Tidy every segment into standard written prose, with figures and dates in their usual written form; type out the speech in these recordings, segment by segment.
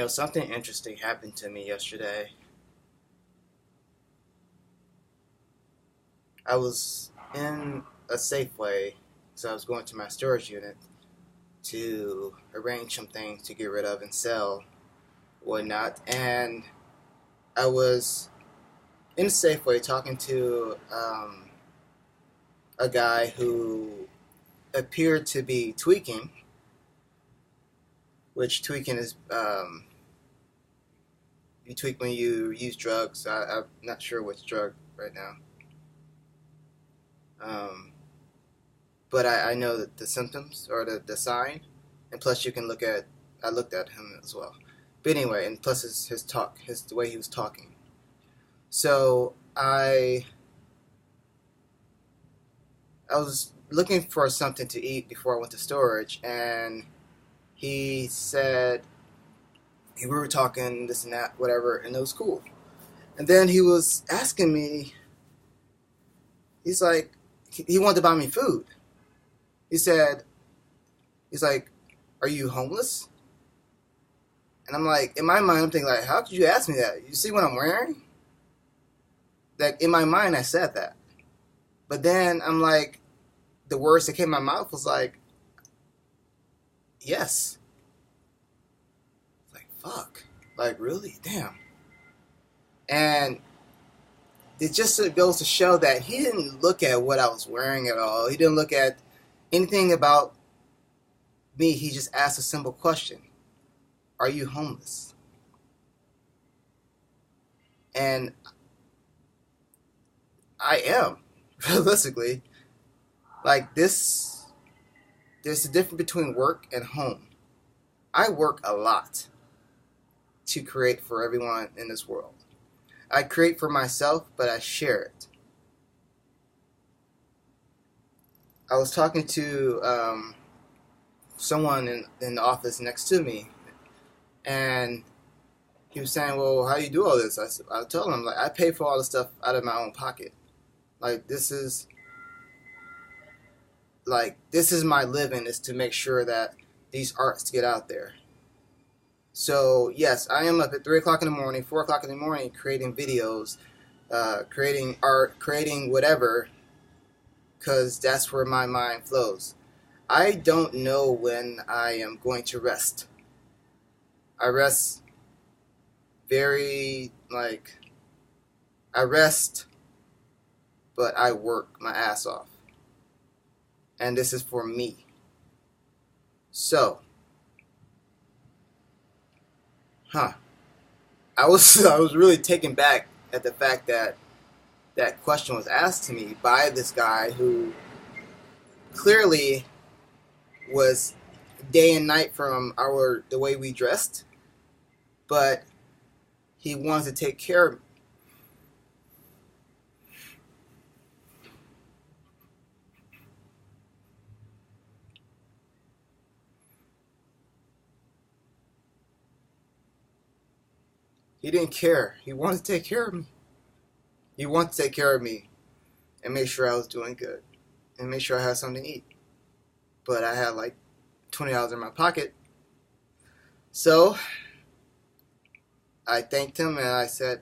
Something interesting happened to me yesterday. I was in a Safeway, so I was going to my storage unit to arrange some things to get rid of and sell, whatnot. And I was in Safeway talking to a guy who appeared to be tweaking, which tweaking is you tweak when you use drugs. I'm not sure which drug right now. Um, but I know that the symptoms or the sign, and plus you can look at. I looked at him as well, but anyway, and plus his talk, the way he was talking. So I was looking for something to eat before I went to storage, and he said we were talking this and that, whatever, and it was cool. And then he was asking me. He's like, he wanted to buy me food. He said, he's like, "Are you homeless?" And I'm like, in my mind, I'm thinking like, how could you ask me that? You see what I'm wearing? Like in my mind, I said that, but then I'm like, the words that came out of my mouth was like, yes. Like fuck, like really, damn. And it just goes to show that he didn't look at what I was wearing at all. He didn't look at anything about me. He just asked a simple question: "Are you homeless?" And I am, realistically. Like this, there's a difference between work and home. I work a lot to create for everyone in this world. I create for myself, but I share it. I was talking to someone in the office next to me, and he was saying, "Well, how do you do all this?" I told him, like, I pay for all the stuff out of my own pocket. Like, this is my living, is to make sure that these arts get out there. So yes, I am up at 3 o'clock in the morning, 4 o'clock in the morning, creating videos, creating art, creating whatever, because that's where my mind flows. I don't know when I am going to rest. I rest very, like, I rest, but I work my ass off. And this is for me. So, huh. I was really taken back at the fact that that question was asked to me by this guy who clearly was day and night from the way we dressed, but he wanted to take care of me. He didn't care. He wanted to take care of me. He wanted to take care of me and make sure I was doing good and make sure I had something to eat. But I had like $20 in my pocket. So I thanked him and I said,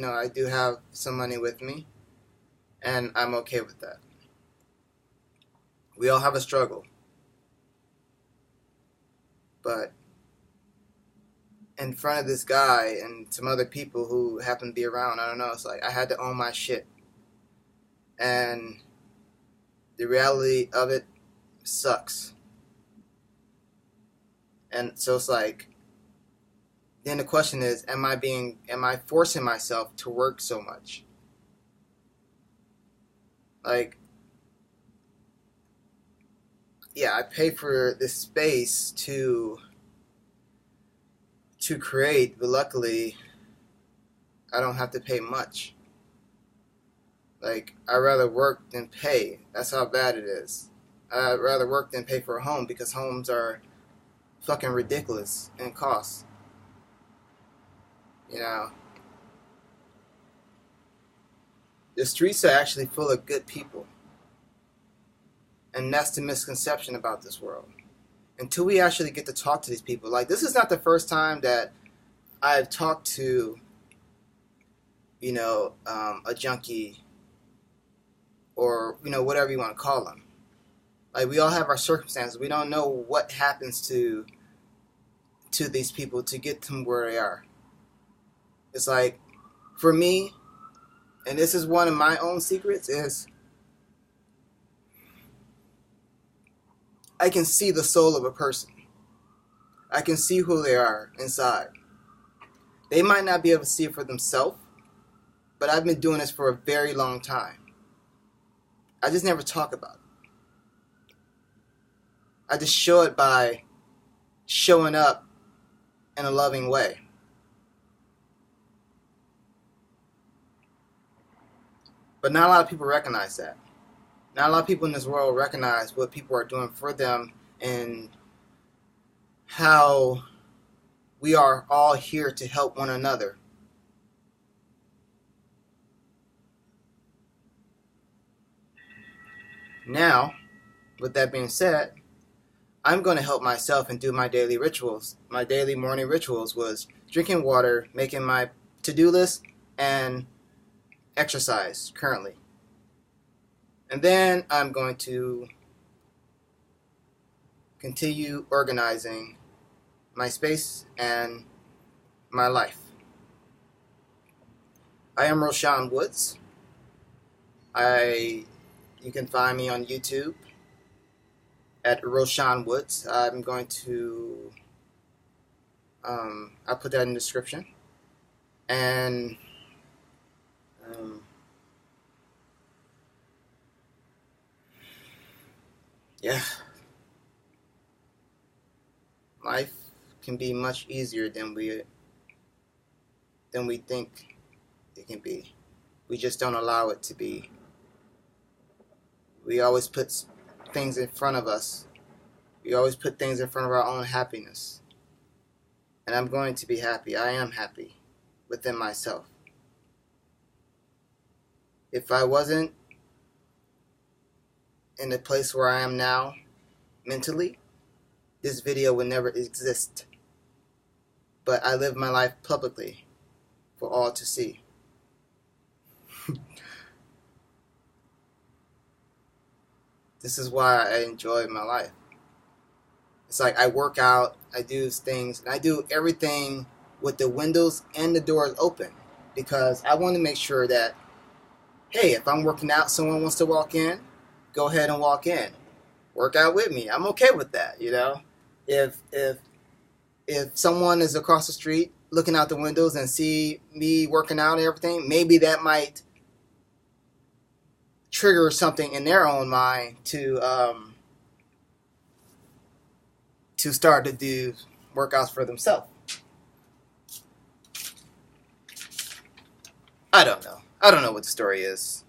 I do have some money with me and I'm okay with that. We all have a struggle. But in front of this guy and some other people who happen to be around, I don't know, it's like I had to own my shit. And the reality of it sucks. And so it's like, then the question is, am I forcing myself to work so much? Like, yeah, I pay for this space to create, but luckily I don't have to pay much. Like, I'd rather work than pay. That's how bad it is. I'd rather work than pay for a home because homes are fucking ridiculous in cost. You know, the streets are actually full of good people. And that's the misconception about this world. Until we actually get to talk to these people. Like, this is not the first time that I've talked to, a junkie, or, whatever you want to call them. Like, we all have our circumstances. We don't know what happens to these people to get them where they are. It's like, for me, and this is one of my own secrets, is I can see the soul of a person. I can see who they are inside. They might not be able to see it for themselves, but I've been doing this for a very long time. I just never talk about it. I just show it by showing up in a loving way. But not a lot of people recognize that. Not a lot of people in this world recognize what people are doing for them and how we are all here to help one another. Now, with that being said, I'm going to help myself and do my daily rituals. My daily morning rituals was drinking water, making my to-do list, and exercise currently. And then I'm going to continue organizing my space and my life. I am Roshan Woods. You can find me on YouTube at Roshan Woods. I'm going to I'll put that in the description. And yeah, life can be much easier than we think it can be. We just don't allow it to be. We always put things in front of us. We always put things in front of our own happiness. And I'm going to be happy. I am happy within myself. If I wasn't in the place where I am now mentally, this video would never exist. But I live my life publicly for all to see. This is why I enjoy my life. It's like I work out, I do things, and I do everything with the windows and the doors open, because I want to make sure that, hey, if I'm working out, someone wants to walk in, go ahead and walk in. Work out with me. I'm okay with that, If someone is across the street looking out the windows and see me working out and everything, maybe that might trigger something in their own mind to start to do workouts for themselves. I don't know. I don't know what the story is.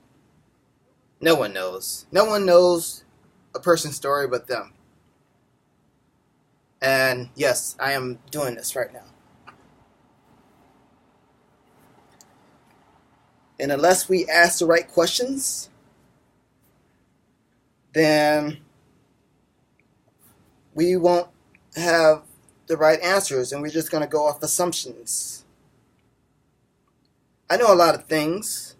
No one knows. No one knows a person's story but them. And yes, I am doing this right now. And unless we ask the right questions, then we won't have the right answers, and we're just going to go off assumptions. I know a lot of things,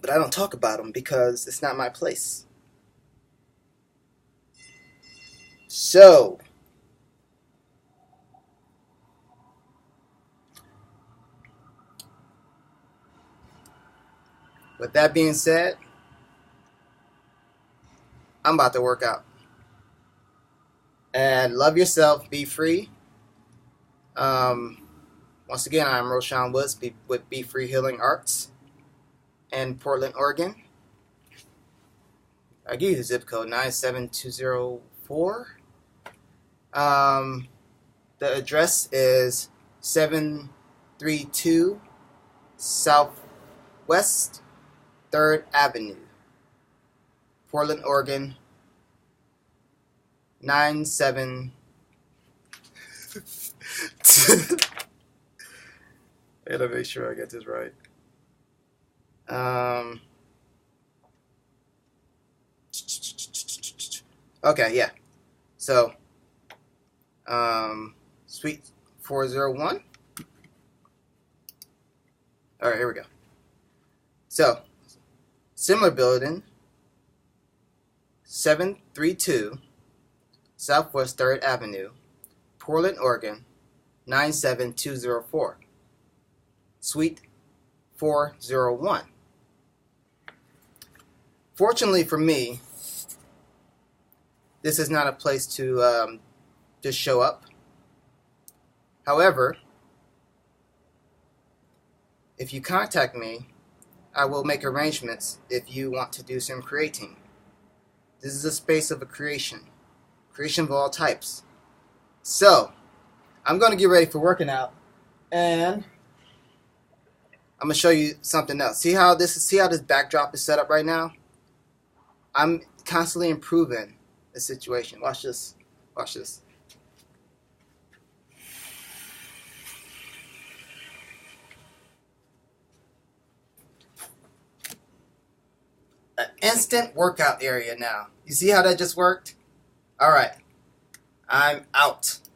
but I don't talk about them because it's not my place. So, with that being said, I'm about to work out. And love yourself, be free. Once again, I'm Roshan Woods with Be Free Healing Arts in Portland, Oregon. I give you the zip code 97204. The address is 732 Southwest 3rd Avenue, Portland, Oregon, 97. I gotta make sure I get this right. Okay, yeah. So, Suite 401. All right, here we go. So, similar building, 732 Southwest 3rd Avenue, Portland, Oregon, 97204, Suite 401. Fortunately for me, this is not a place to just show up. However, if you contact me, I will make arrangements if you want to do some creating. This is a space of a creation of all types. So, I'm going to get ready for working out, and I'm going to show you something else. See how this backdrop is set up right now? I'm constantly improving the situation. Watch this. Watch this. An instant workout area now. You see how that just worked? All right. I'm out.